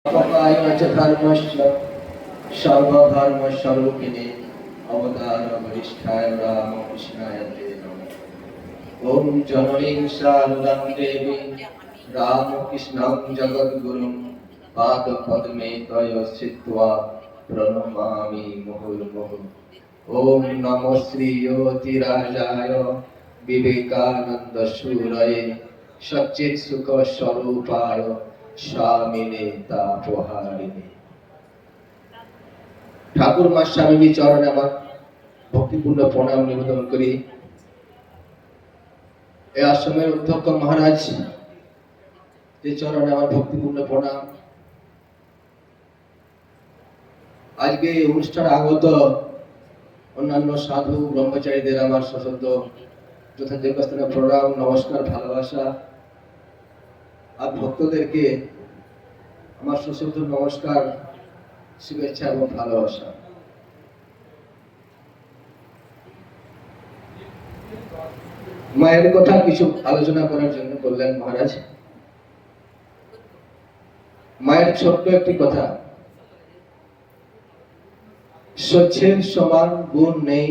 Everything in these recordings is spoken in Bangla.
धर्मस्य सर्वधर्मस्वरूपिणे अवतारवरिष्ठाय रामकृष्णाय ते नमः। ओम जननीं शारदां देवी रामकृष्णं जगद्गुरुं पादपद्मे तय स्थित्वा प्रणमामि मुहुर्मुहुः। ओम नमो श्री योतिराजाय विवेकानंद सूरये सच्चित् सुख स्वरूपाय स्वामिने तापहारिणे। ঠাকুর মা স্বামীজি চরণে আমার ভক্তিপূর্ণ প্রণাম নিবেদন করি। এই আশ্রমের অধ্যক্ষ মহারাজ যে চরণে আমার ভক্তিপূর্ণ প্রণাম। আজকে এই অনুষ্ঠানে আগত অন্যান্য সাধু ব্রহ্মচারীদের আমার সশ্রদ্ধ যথাযোগ্য স্থানে প্রণাম, নমস্কার, ভালোবাসা। আর ভক্তদেরকে আমার সশ্রদ্ধ নমস্কার, শুভেচ্ছা এবং ভালোবাসা। মায়ের কথা কিছু আলোচনা করার জন্য বললেন মহারাজ। মায়ের ছোট্ট একটি কথা, সহ্যের সমান গুণ নেই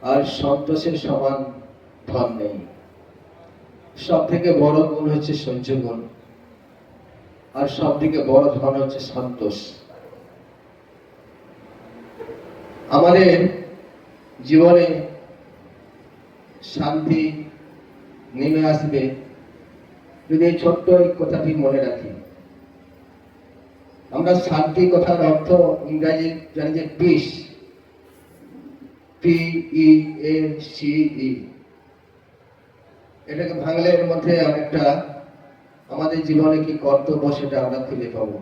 আর সন্তোষের সমান ধন নেই। সব থেকে বড় গুণ হচ্ছে সহ্য গুণ, আর সব থেকে বড় ধন হচ্ছে সন্তোষ। আমাদের জীবনে শান্তি নেমে আসবে যদি এই ছোট্ট এই কথাটি মনে রাখি। আমরা শান্তি কথার অর্থ ইংরাজি জানি যে পিস, PEACE। এটাকে ভাঙলে এর মধ্যে অনেকটা আমাদের জীবনে কি কর্তব্য সেটা আমরা খুঁজে পাবো।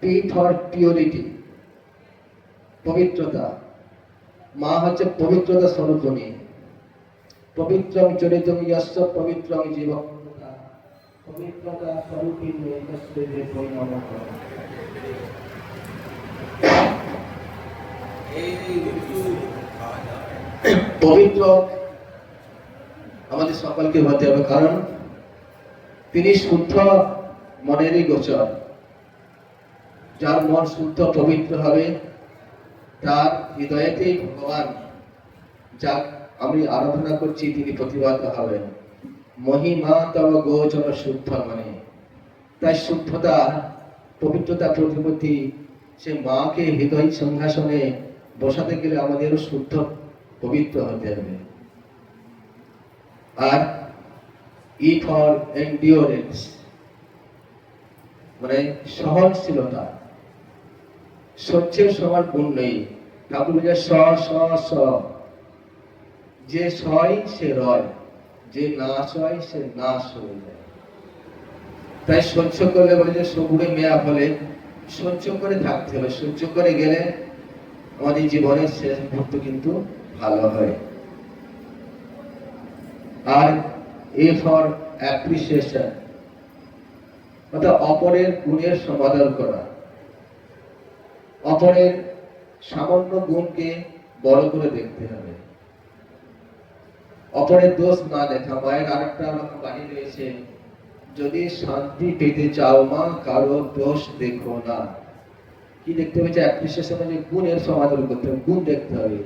পি ফর পিওরিটি, পবিত্রতা। মা হচ্ছে পবিত্রতা স্বরূপিণী। পবিত্রং চরিতং যস্য পবিত্রং জীবং পবিত্রতা স্বরূপিণী তস্যৈবে নমঃ। পবিত্র আমাদের সকলকে হতে হবে, কারণ তিনি শুদ্ধ মনেরই গোচর। যার মন শুদ্ধ পবিত্র হবে তার হৃদয়েতেই ভগবান, যা আমি আরাধনা করছি, তিনি প্রতিভাত হবেন। মহিমা তব গোচর শুদ্ধ মনে। তাই শুদ্ধতা, পবিত্রতা প্রতিপত্তি, সে মাকে হৃদয় সিংহাসনে বসাতে গেলে আমাদেরও শুদ্ধ পবিত্র হতে হবে। আর ই ফর এন্ডিওরেন্স, মানে সহনশীলতা। সহ্যের সবার গুণ নেই। ঠাকুর বলে স স স, যে সয় সে রয়, যে না সয় সে নাশ হয়ে যায়। তাই সহ্য করলে বলে যে সবুরে মেয়া ফলে, সহ্য করে থাকতে হবে। সহ্য করে গেলে আমাদের জীবনের শেষ মুহূর্ত কিন্তু ভালো হয়। আর এ ফর অ্যাপ্রিসিয়েশন, অর্থাৎ অপরের গুণের সমাদর করা, অপরের সামান্য গুণকে বড় করে দেখতে হবে, অপরের দোষ না দেখা। মায়ের আরেকটা বাণী রয়েছে, যদি শান্তি পেতে চাও মা কারো দোষ দেখো না। কি দেখতে হবে? অ্যাপ্রিসিয়েশন, যে গুণের সমাদর করতে হবে, গুণ দেখতে হবে।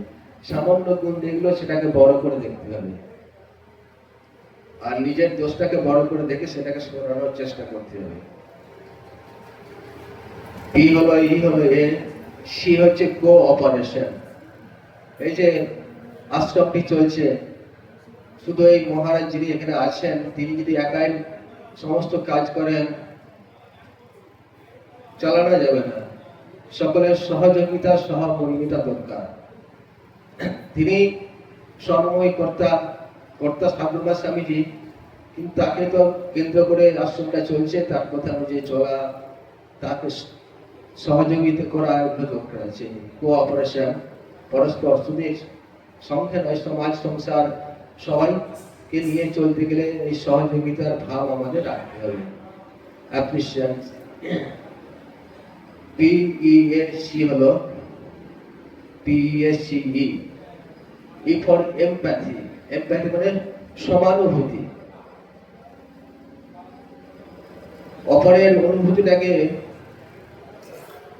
সামান্য গুণ দেখলো সেটাকে বড় করে দেখতে হবে, আর নিজের দোষটাকে বড় করে দেখে সেটাকে সরানোর চেষ্টা করতে হবে। ই হলো এ, সি হচ্ছে কোঅপারেশন। এই যে আশ্রমটি চলছে, শুধু এই মহারাজ যিনি এখানে আছেন তিনি যদি একাই সমস্ত কাজ করেন চালানো যাবে না। সকলের সহযোগিতা, সহমর্মিতা দরকার। তিনি সমন্বয় কর্তা ঠাকুরমা স্বামীজি, কিন্তু তাকে তো কেন্দ্র করে আশ্রমটা চলছে, তার কথা অনুযায়ী চলা, তাকে সহযোগিতা করা দরকার আছে। কোঅপারেশন, পরস্পর শুধু সংখ্যা নয়, সমাজ সংসার সবাইকে নিয়ে চলতে গেলে এই সহযোগিতার ভাব আমাদের রাখতে হবে। অ্যাপ্রিসিয়েশন, PEAC হলো PEACE। E for empathy, empathy মানে সমানুভূতি। অপরের অনুভূতিটাকে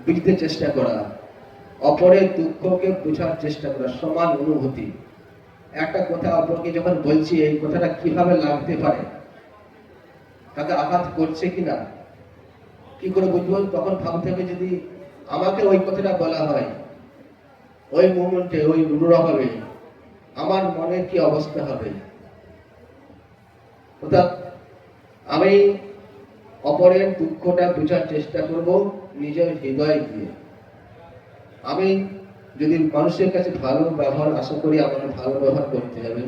বুঝতে চেষ্টা করা, অপরের দুঃখকে বোঝার চেষ্টা করা, সমান অনুভূতি। একটা কথা অপরকে যখন বলছি, এই কথাটা কিভাবে লাগতে পারে, তাকে আঘাত করছে কিনা, কি করে বুঝবো? তখন ভাবতে হবে, যদি আমাকে ওই কথাটা বলা হয়, ওই মুমেন্টে, ওই অনুরভাবে আমার মনের কি অবস্থা হবে। অর্থাৎ আমি অপরের দুঃখটা বোঝার চেষ্টা করব নিজের হৃদয় দিয়ে। আমি যদি মানুষের কাছে ভালো ব্যবহার আশা করি, আমাকে ভালো ব্যবহার করতে হবে।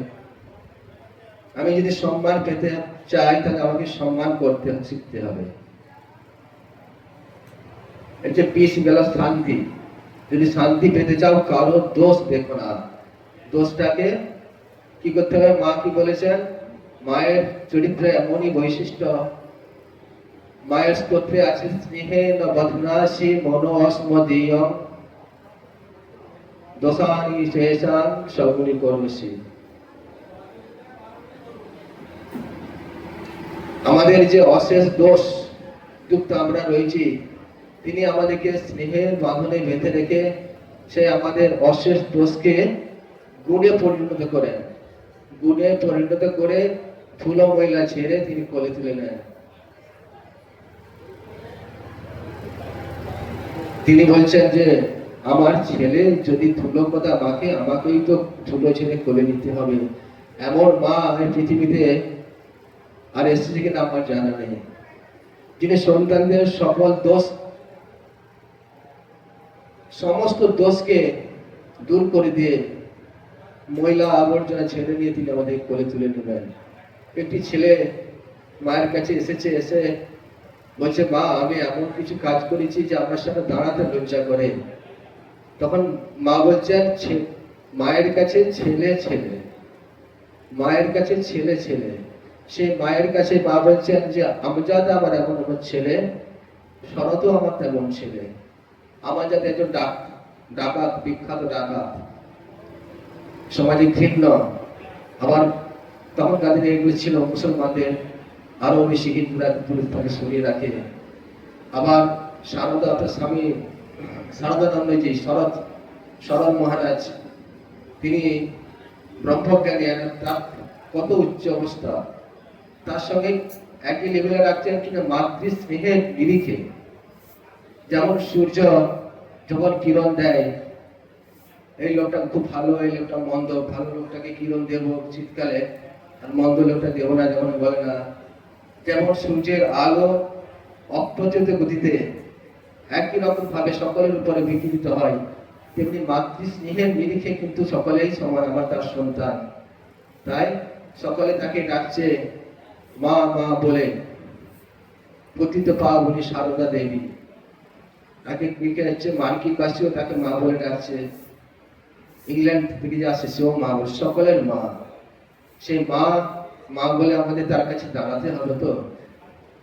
আমি যদি সম্মান পেতে চাই, তাহলে আমাকে সম্মান করতে শিখতে হবে। এই যে পিস গেল শান্তি, যদি শান্তি পেতে চাও, কারো দোষ দেখো না, দোষটাকে কি করতে হবে? মা কি বলেছেন? মায়ের চরিত্রে এমনই বৈশিষ্ট্য, মায়ের স্তোত্রে আছে, স্নেহে ন বদনাসি মনো অস্মদীয় দোষানি শেষান সগুনি করবসি। আমাদের যে অশেষ দোষ যুক্ত আমরা রয়েছি, তিনি আমাদেরকে স্নেহের বাঁধনে বেঁধে রেখে সে আমাদের অশেষ দোষকে গুণে পরিণত করেন, গুণে পরিণত করে ধুলো ময়লা ছেড়ে তিনি কোলে তুলে নেন। তিনি বলছেন যে আমার ছেলে যদি ধুলো কথা মাকে, আমাকেই তো ধুলো ছেড়ে কোলে নিতে হবে। এমন মা এই পৃথিবীতে আর এসেছে কিনা আমার জানা নেই, যিনি সন্তানদের সকল দোষ, সমস্ত দোষকে দূর করে দিয়ে ময়লা আবর্জনা ছেড়ে নিয়ে তিনি আমাদের কোলে তুলে নেবেন। একটি ছেলে মায়ের কাছে এসেছে, এসে বলছে, মা আমি এমন কিছু কাজ করেছি যে আমার সাথে দাঁড়াতে লজ্জা করে। তখন মা বলছেন, মায়ের কাছে ছেলে ছেলে, মায়ের কাছে ছেলে ছেলে। সেই মায়ের কাছে মা বলছেন যে আমজাদ আমার এমন এমন ছেলে, শরৎও আমার তেমন ছেলে। আমজাদ একজন ডাকাত, বিখ্যাত ডাকাত, সমাজে ঘৃণ্য। আবার তখন কাদের এগুলো ছিল মুসলমানদের আরো বেশি হিন্দুরা তাকে সরিয়ে রাখে। আবার সারদা, তার স্বামী শারদানন্দজি, শরৎ মহারাজ, তিনি ব্রহ্মজ্ঞানী, তার কত উচ্চ অবস্থা, তার সঙ্গে একই লেভেলে রাখছেন কিনা মাতৃ স্নেহের নিরিখে। যেমন সূর্য যখন কিরণ দেয়, এই লোকটা খুব ভালো, এই লোকটা মন্দ, ভালো লোকটাকে কিরণ দেব শীতকালে, আর মন্দ লোকটা দেব না, যেমন বলে না। যেমন সূর্যের আলো অপ্রচলিত গতিতে একই রকম ভাবে সকলের উপরে বিকিরিত হয়, তেমনি মাতৃ স্নেহের নিরিখে কিন্তু সকলেই সমান, আমার তার সন্তান। তাই সকলে তাকে ডাকছে মা মা বলে। পতিত পাবনী সারদা দেবী, তাকে লিখে যাচ্ছে মানকি কাশিও তাকে মা বলে ডাকছে। ইংল্যান্ড থেকে যে আসে সেও মা বলে, সকলের মা। সেই মা মা বলে আমাদের তার কাছে দাঁড়াতে হবে। তো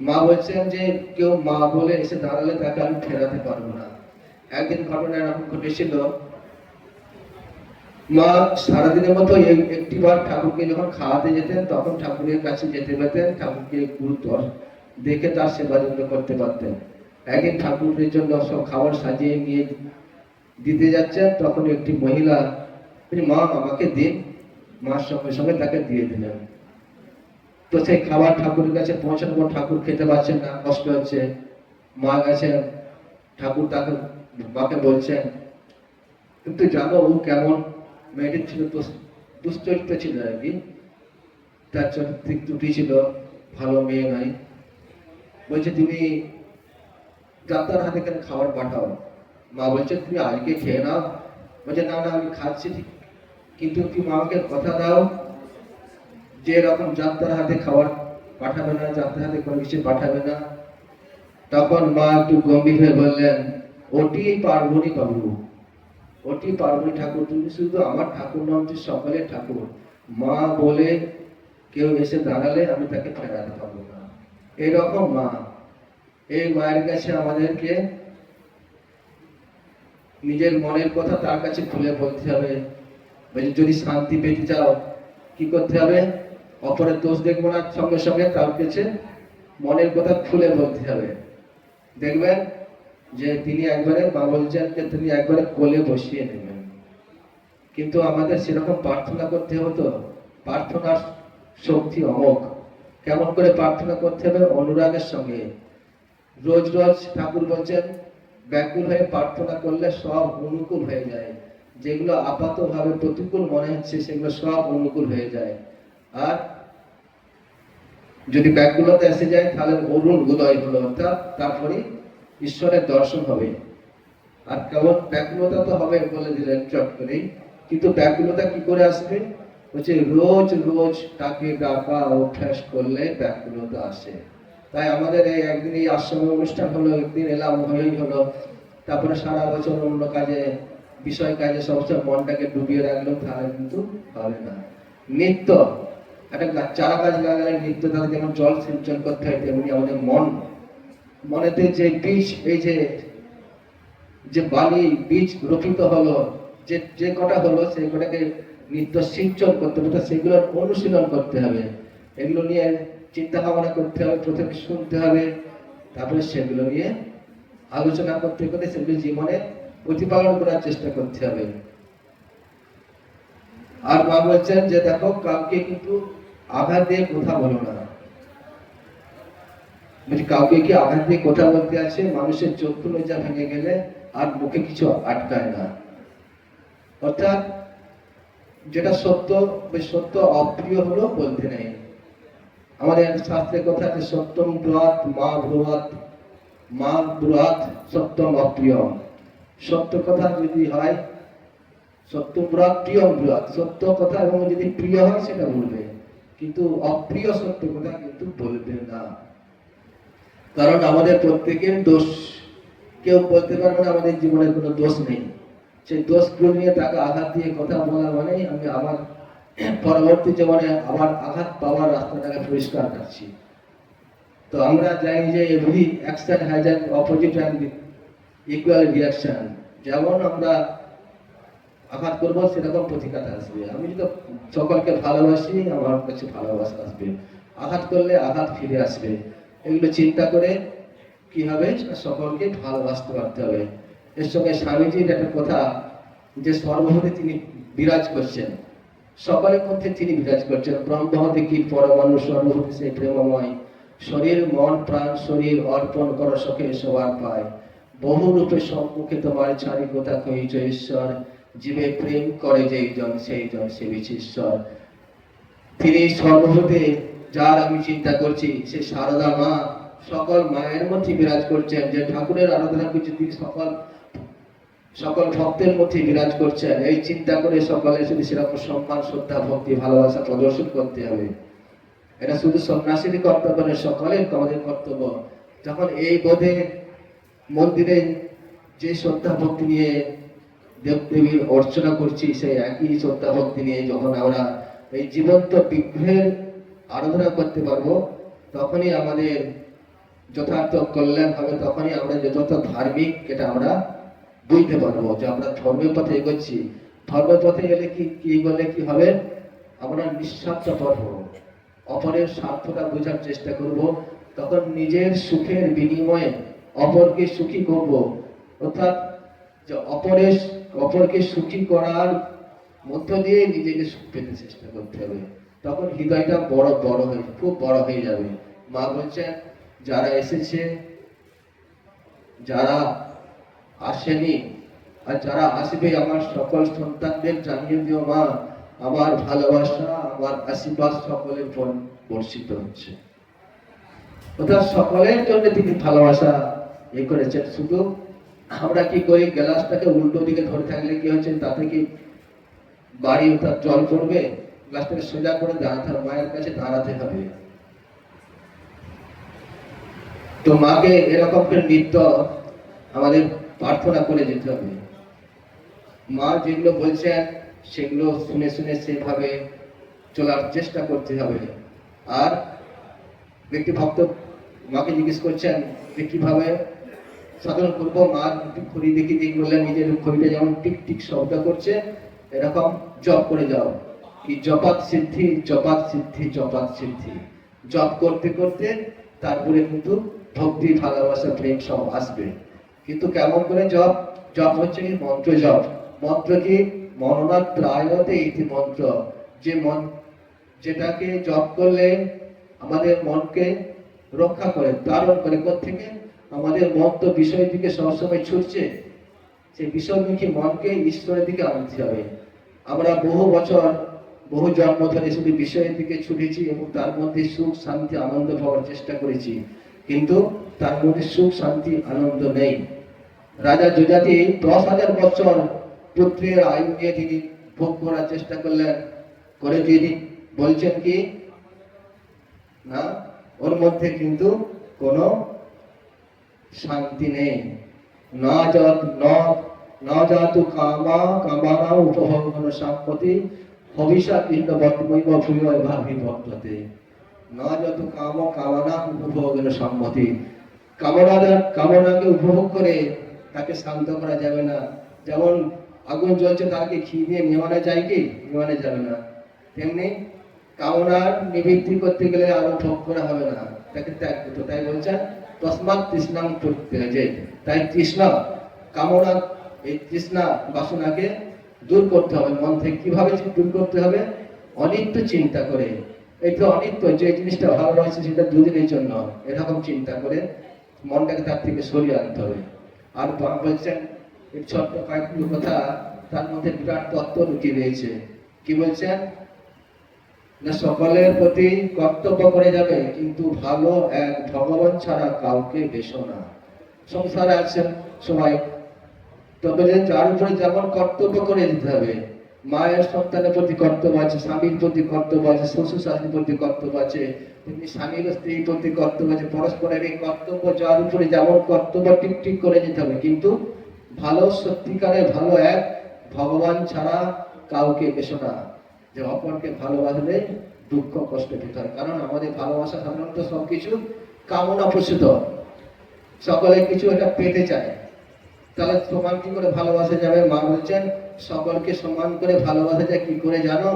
মা বলছেন যে কেউ মা বলে এসে দাঁড়ালে তাকে আমি ফেরাতে পারবো না। একদিন ঘটনা এরকম ঘটেছিল, মা সারাদিনের মতো একটিবার ঠাকুরকে যখন খাওয়াতে যেতেন, তখন ঠাকুরের কাছে যেতে পেতেন, ঠাকুরকে গুরুত্ব দেখে তার সেবা যত্ন করতে পারতেন। একদিন ঠাকুরের জন্য সব খাবার সাজিয়ে নিয়ে দিতে যাচ্ছেন, তখন একটি মহিলা, মা আমাকে দিন, মার সঙ্গে সঙ্গে তাকে দিয়ে দিলেন। তো সেই খাবার ঠাকুরের কাছে পৌঁছানোর পর ঠাকুর খেতে পারছেন না, কষ্ট হচ্ছে। মা গেছেন, ঠাকুর তাকে মাকে বলছেন, কিন্তু জানো ও কেমন মেয়েটি ছিল, তো দুশ্চরিত্র ছিল আর কি, তার চরিত্রিক ত্রুটি ছিল, ভালো মেয়ে নাই। বলছে তুমি ডাক্তার হাতে কেন খাবার পাঠাও? মা বলছে তুমি আজকে খেয়ে নাও। বলছে না না আমি খাচ্ছি ঠিক, কিন্তু তুমি আমাকে কথা দাও যে এরকম যাত্রার হাতে খাবার পাঠাবে না, যাত্রার হাতে কোনো কিছু পাঠাবে না। তখন মা একটু গম্ভীর হয়ে বললেন, ওটি পার্বণী বাবু, ওটি পার্বণী ঠাকুর, তুমি শুধু আমার ঠাকুর নন, তুই সকলের ঠাকুর। মা বলে কেউ এসে দাঁড়ালে আমি তাকে ফেরাতে পারবো না। এইরকম মা। এই মায়ের কাছে আমাদেরকে নিজের মনের কথা তার কাছে খুলে বলতে হবে। যদি শান্তি পেতে চাও কি করতে হবে? অপরের দোষ দেখবো না, সঙ্গে সঙ্গে তার কাছে মনের কথা খুলে বলতে হবে। দেখবেন যে তিনি একবারে, মা বলছেন যে তিনি একবারে কোলে বসিয়ে নেবেন। কিন্তু আমাদের সেরকম প্রার্থনা করতে হবে। তো প্রার্থনার শক্তি অমোঘ। কেমন করে প্রার্থনা করতে হবে? অনুরাগের সঙ্গে। রোজ রোজ ঠাকুর বলছেন ব্যাকুল হয়ে প্রার্থনা করলে সব অনুকূল হয়ে যায়। যেগুলো আপাতভাবে প্রতিকূল মনে হচ্ছে সেগুলো সব অনুকূল হয়ে যায়। আর যদি ব্যাকুলতা এসে যায় তাহলে অরুণ উদয় হলো, অর্থাৎ তারপরে ঈশ্বরের দর্শন হবে। আর কেবল ব্যাকুলতা তো হবে বলে দিলেন চট করেই, কিন্তু ব্যাকুলতা কি করে আসবে? বলছে রোজ রোজ তাকে ডাকা অভ্যাস করলে ব্যাকুলতা আসে। তাই আমাদের এই একদিন এই আশ্রম অনুষ্ঠান হলো, একদিন এলাম হয়েই হলো, তারপরে সারা বছর অন্য কাজে বিষয় কাজে সবসময় মনটাকে ডুবিয়ে রাখলেও তাহলে কিন্তু হবে না। নিত্য একটা চারা গাছ লাগালে নিত্য তাদের যেমন জল সিঞ্চন করতে হয়, তেমনি আমাদের মনেতে যে বীজ, এই যে বালি বীজ রোপিত হলো, যে কটা হলো সেই কটাকে নিত্য সিঞ্চন করতে হবে, সেগুলোর অনুশীলন করতে হবে। এগুলো নিয়ে চিন্তা ভাবনা করতে হবে, প্রথমে শুনতে হবে, তারপরে সেগুলো নিয়ে আলোচনা করতে করতে সেগুলো জীবনে প্রতিপালন করার চেষ্টা করতে হবে। আর মা বলছেন যে দেখো, কাউকে কিন্তু আঘাত দিয়ে কথা বলো না। কাউকে কি আঘাত দিয়ে কথা বলতে আছে? মানুষের চক্ষু লজ্জা ভেঙে গেলে আর মুখে কিছু আটকায় না। অর্থাৎ যেটা সত্য, ওই সত্য অপ্রিয় হলো বলতে নেই। আমাদের শাস্ত্রের কথা আছে সত্যম ব্রুয়াত মা ব্রুয়াত সত্যম অপ্রিয়। সত্য কথা যদি হয়, সত্যম ব্রুয়াত প্রিয়ম ব্রুয়াত, সত্য কথা এবং যদি প্রিয় হয় সেটা বলবে, কিন্তু অপ্রিয় সত্য কথা কিন্তু বলবে না। কারণ আমাদের প্রত্যেকের দোষ, কেউ বলতে পারবে না আমাদের জীবনে কোনো দোষ নেই। সেই দোষগুলো নিয়ে তাকে আঘাত দিয়ে কথা বলা মানে আমি আমার পরবর্তী জীবনে আবার আঘাত পাওয়ার রাস্তাটাকে পরিষ্কার করছি। তো আমরা জানি যে every action has an opposite and equal reaction. যেমন আমরা আঘাত করবো সেরকম প্রতিঘাত আসবে। আমি যদি সকলকে ভালোবাসি, আমার কাছে ভালোবাসা আসবে। আঘাত করলে আঘাত ফিরে আসবে। এগুলো চিন্তা করে কি হবে? সকলকে ভালোবাসতে পারতে হবে। এর সঙ্গে স্বামীজির একটা কথা, যে সর্বভূতে তিনি বিরাজ করছেন, সকলের মধ্যে তিনি বিরাজ করছেন। ব্রহ্ম হতে কি পরমাণু, সর্বভূতে সেই প্রেমময়। শরীর মন প্রাণ শরীর অর্পণ কর সখে সবার পায়। বহু রূপে সম্মুখে তোমার ছাড়ি কথা কহিছ ঈশ্বর। জীবে প্রেম করে যেই জন সেই জন সেবিছে ঈশ্বর। তিনি সর্বভূতে, যার আমি চিন্তা করছি সে সারদা মা, সকল মায়ের মধ্যে বিরাজ করছেন। যে ঠাকুরের আরাধনা করছে তিনি সকল ভক্তের মধ্যে বিরাজ করছেন। এই চিন্তা করে সকলে শুধু সেরকম সম্মান শ্রদ্ধা ভক্তি ভালোবাসা প্রদর্শন করতে হবে। এটা শুধু সন্ন্যাসীর কর্তব্য নয়, সকলের আমাদের কর্তব্য। যখন এই বোধে মন্দিরে যে শ্রদ্ধা ভক্তি নিয়ে দেবদেবীর অর্চনা করছি, সেই একই শ্রদ্ধা ভক্তি নিয়ে যখন আমরা এই জীবন্ত বিগ্রহের আরাধনা করতে পারবো, তখনই আমাদের যথার্থ কল্যাণ হবে। তখনই আমরা যথার্থ ধার্মিক এটা আমরা বুঝতে পারবো যে আমরা ধর্মের পথে এগোচ্ছি। ধর্মের পথে এলে কি বলে কি হবে? আমরা নিঃস্বার্থ পাবো, অপরের স্বার্থটা বোঝার চেষ্টা করব। তখন নিজের সুখের বিনিময়ে অপরকে সুখী করব। অর্থাৎ যে অপরকে সুখী করার মধ্য দিয়ে নিজেকে সুখ পেতে চেষ্টা করতে হবে। তখন হৃদয়টা খুব বড় হয়ে যাবে। মা বলছেন যারা এসেছে, যারা আসেনি, আর যারা আসবে, আমার সকল সন্তানদের জানিয়ে দিও মা, আমার ভালোবাসা আমার আশীর্বাদ সকলের উপর বর্ষিত হচ্ছে। অর্থাৎ সকলের জন্য তিনি ভালোবাসা করেছেন। শুধু আমরা কি করি, গ্লাসটাকে উল্টো দিকে ধরে থাকলে কি হচ্ছে, তাতে কি বাড়ি অর্থাৎ জল পড়বে? গ্লাসটাকে সোজা করে দাঁড়াতে হবে, মায়ের কাছে দাঁড়াতে হবে। তো মাকে এরকম করে নিত্য আমাদের প্রার্থনা করে যেতে হবে। মা যেগুলো বলছেন সেগুলো শুনে শুনে সেভাবে চলার চেষ্টা করতে হবে। আর ব্যক্তি ভক্ত মাকে জিজ্ঞেস করছেন যে কিভাবে সাধন করবো। মা খড়ি দেখি দিয়ে বললেন নিজের খড়িটা যেমন টিক টিক শব্দ করছে, এরকম জপ করে যাও। কি জপাত সিদ্ধি জপাত সিদ্ধি জপাত সিদ্ধি। জপ করতে করতে তারপরে কিন্তু ভক্তি, ভালোবাসা, প্রেম সব আসবে। কিন্তু কেমন করে জপ? জপ হচ্ছে কি মন্ত্র জপ। মন্ত্র কি? মননাত্রায়তে ইতি মন্ত্র। যে মন, যেটাকে জপ করলে আমাদের মনকে রক্ষা করে, ধারণ করে। কোত্থেকে? আমাদের মন তো বিষয়ের দিকে সবসময় ছুটছে, সেই বিষয়মুখী মনকে ঈশ্বরের দিকে আনতে হবে। আমরা বহু বছর, বহু জন্ম ধরে শুধু বিষয়ের দিকে ছুটেছি এবং তার মধ্যে সুখ, শান্তি, আনন্দ পাওয়ার চেষ্টা করেছি, কিন্তু তার মধ্যে সুখ, শান্তি, আনন্দ নেই। রাজা যযাতি 10,000 বছর পুত্রের আয়ু নিয়ে তিনি ভোগ করার চেষ্টা করলেন, করে তিনি বলছেন কি না, ওর মধ্যে কিন্তু কোনো শান্তি নেই। না জাতু কামা কামানা উপভোগন সম্পত্তি ভবিষ্যৎ কৃষ্ণ বর্তমৈব ভূয় ভাবি ভক্ততে। না জাতু কাম কামনা উপভোগন সম্মতি। কামনাকে উপভোগ করে তাকে শান্ত করা যাবে না। যেমন আগুন জ্বলছে, তাকে ঘি দিয়ে নেওয়ানো যায় কি? নেওয়ানো যাবে না। তেমনি কামনার নিবৃত্তি করতে গেলে আরো ভোগ করা হবে না, তাকে ত্যাগ করতে। তাই বলছেন তসমাৎ তৃষ্ণাং পরিত্যাজেৎ। তাই তৃষ্ণা, কামনা, এই তৃষ্ণা বাসনাকে দূর করতে হবে মন থেকে। কিভাবে দূর করতে হবে? অনিত্য চিন্তা করে। এই তো অনিত্য, যে জিনিসটা ভালো রয়েছে সেটা দুদিনের জন্য, এরকম চিন্তা করে মনটাকে তার থেকে সরিয়ে আনতে হবে। আর বলছেন এই ছোট্ট কয়েকগুলো কথা, তার মধ্যে বিরাট তত্ত্ব লুকিয়ে রয়েছে। কি বলছেন না, সকলের প্রতি কর্তব্য করে যাবে, কিন্তু ভালো এক ভগবান ছাড়া কাউকে বেশো না। সংসারে আছেন সবাই, তবে যার উপরে যেমন কর্তব্য করে দিতে হবে। মায়ের সন্তানের প্রতি কর্তব্য আছে, স্বামীর প্রতি কর্তব্য আছে, শ্বশুর শাশুড়ির প্রতি কর্তব্য আছে, তেমনি স্বামীর স্ত্রীর প্রতি কর্তব্য আছে। পরস্পরের এই কর্তব্য, যার উপরে যেমন কর্তব্য ঠিক ঠিক করে দিতে হবে, কিন্তু ভালো, সত্যিকারের ভালো এক ভগবান ছাড়া কাউকে বেশো না। যে অপরকে ভালোবাসলে দুঃখ কষ্ট পেতে হয়, কারণ আমাদের ভালোবাসা সাধারণত সবকিছু কামনা প্রসূত। সকলে কিছু একটা পেতে চায়, তাহলে সমান কি করে ভালোবাসা যাবে? মা বলছেন সকলকে সমান করে ভালোবাসা যায় কি করে জানো?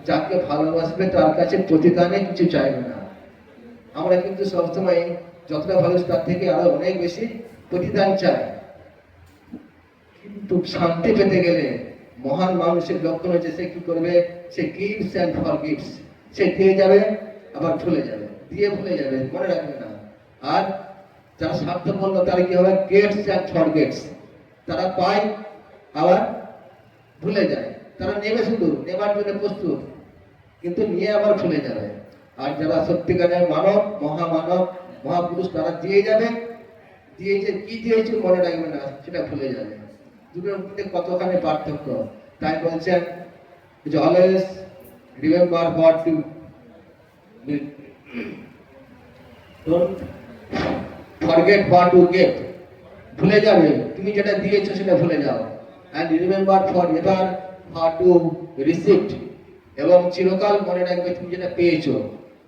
যাকে ভালোবাসবে তার কাছে প্রতিদানে কিছু চাইবে না। আমরা কিন্তু সবসময় যতটা ভালোবাসি তার থেকে আরো অনেক বেশি প্রতিদান চাই। কিন্তু শান্তি পেতে গেলে মহান মানুষের লক্ষণ হচ্ছে সে কি করবে? সে গিভস অ্যান্ড ফরগিভস। সে দিয়ে যাবে আবার ভুলে যাবে, দিয়ে ভুলে যাবে, মনে রাখবে না। আর যারা স্বার্থপর তারা কি হবে? Gets and forgets. তারা পায় আবার ভুলে যায়। তারা নেবে, শুধু নেবার জন্য প্রস্তুত, কিন্তু নিয়ে আবার ভুলে যাবে। আর যারা সত্যিকারের মানব, মহামানব, মহাপুরুষ, তারা দিয়ে যাবে, দিয়ে যে কি দিয়েছে মনে রাখবে না, সেটা ভুলে যাবে। দুটোর মধ্যে কতখানি পার্থক্য। তাই বলছেন যে always remember what you don't forget what you get. ভুলে যাবে, তুমি যেটা দিয়েছো সেটা ভুলে যাও। And remember forever what you received. এবং চিরকাল মনে রাখবে তুমি যেটা পেয়েছো।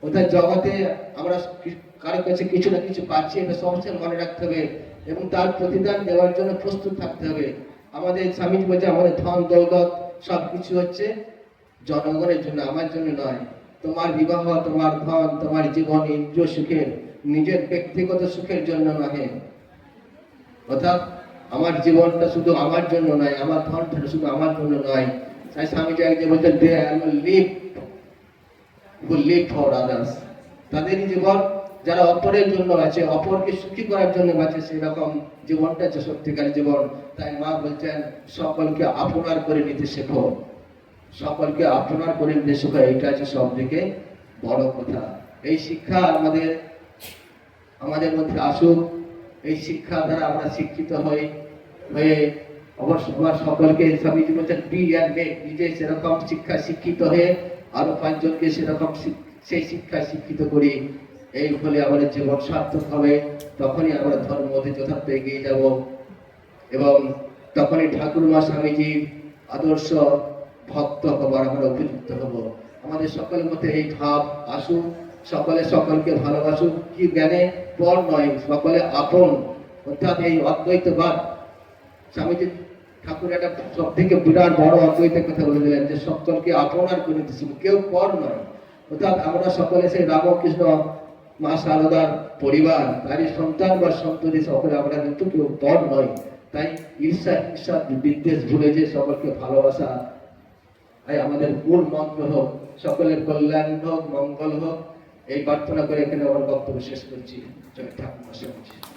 অর্থাৎ জগতে আমরা কারো কাছে কিছু না কিছু পাচ্ছি, এটা সবসময় মনে রাখতে হবে এবং তার প্রতিদান দেওয়ার জন্য প্রস্তুত থাকতে হবে। আমাদের স্বামীজি বলছে আমাদের ধন দৌলত সবকিছু হচ্ছে জনগণের জন্য, আমার জন্য নয়। তোমার বিবাহ, তোমার ধন, তোমার জীবন ইন্দ্রিয় সুখের, নিজের ব্যক্তিগত সুখের জন্য নয়। অর্থাৎ আমার জীবনটা শুধু আমার জন্য নয়, আমার ধনটা শুধু আমার জন্য নয়। তাই স্বামীজি একদিন বলছেন দে লিভ ফর আদার্স। তাদের জীবন যারা অপরের জন্য আছে, অপরকে সুখী করার জন্য আছে, সেরকম জীবনটা হচ্ছে সত্যিকার জীবন। তাই মা বলছেন সকলকে আপনার করে নিতে শেখো, সকলকে আপনার করে নিতে শেখো। এইটা হচ্ছে সব থেকে বড় কথা। এই শিক্ষা আমাদের মধ্যে আসুক। এই শিক্ষা দ্বারা আমরা শিক্ষিত হয়ে অবশ্য সকলকে স্বামীজি বলছেন বি অ্যান্ড মেক, নিজে সেরকম শিক্ষা শিক্ষিত হয়ে আরো 5 জনকে সেরকম সেই শিক্ষায় শিক্ষিত করি। এই ফলে আমাদের জীবন সার্থক হবে। তখনই আমরা ধর্ম যথার্থ এগিয়ে যাব এবং তখনই ঠাকুরমা স্বামীজির আদর্শ ভক্ত হবার আমরা উপযুক্ত হব। আমাদের সকলের মধ্যে এই ভাব আসুক, সকলে সকলকে ভালোবাসুক। কি জ্ঞানে? পর নয়, সকলে আপন। অর্থাৎ এই অদ্বৈতবাদ, স্বামীজি ঠাকুর একটা সব থেকে বিরাট বড় অদ্বৈতের কথা বলে দিলেন যে সকলকে আপনার করে দিচ্ছি, কেউ পর নয়। অর্থাৎ আমরা সকলে সেই রামকৃষ্ণ মা শারদার পরিবার, তারই সন্তান বা সন্ততি সকলে আমরা কিন্তু কেউ পর নয়। তাই ঈর্ষা হিংসা বিদ্বেষ ভুলে যে সকলকে ভালোবাসা আমাদের মূল মন্ত্র হোক। সকলের কল্যাণ হোক, মঙ্গল হোক, এই প্রার্থনা করে এখানে আমার বক্তব্য শেষ করছি। জয় ঠাকুর।